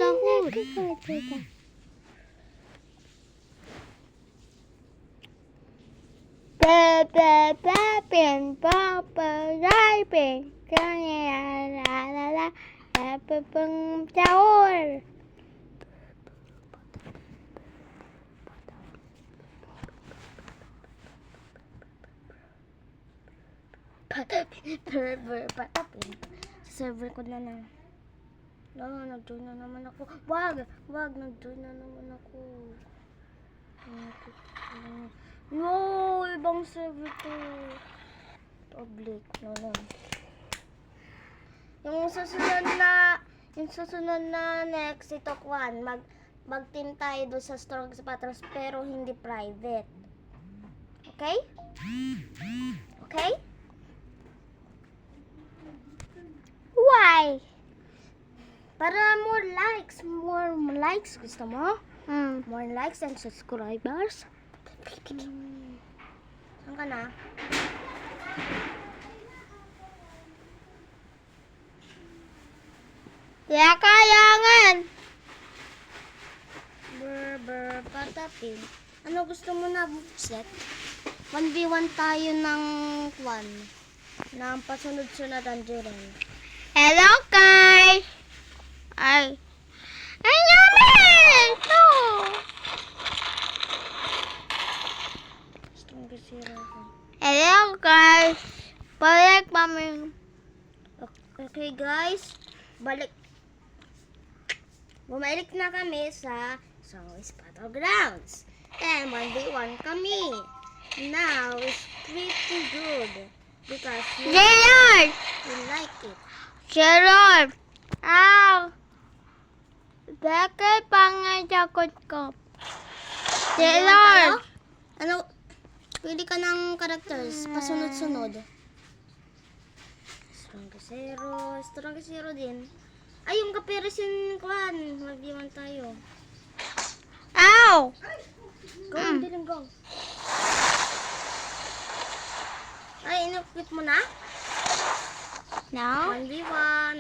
sahur. Sahur. Patapin. Server ko na lang. Nag-join na naman ako. Wag, nag-join na naman ako. No, ibang server to. Public, no. Yung susunod na next, ito Kwan, mag-team tayo doon sa Strong Patrons pero hindi private. Okay? Okay? Why? Para more likes. Gusto mo? More likes and subscribers. Saan ka na? Kayangan! Patapin. Ano gusto mo na set? 1v1 tayo ng Kwan. Ng pasunod-sunod ang Jiren. Hello guys! Ay namin! No! Hello guys! Balik kami. Okay guys, bumalik na kami sa Strongest Battlegrounds. And 1v1 kami. Now, it's pretty good. Because we like it. Gerard! Ow! Bakit pangajakot ko? Gerard! Ano? Pili ka ng characters. Pasunod-sunod. Strongest Hero din. Ay, yung comparison Kwan. Mag-iwan tayo. Ow! Go, bilang go. Ay, inupit mo na? No? 1v1.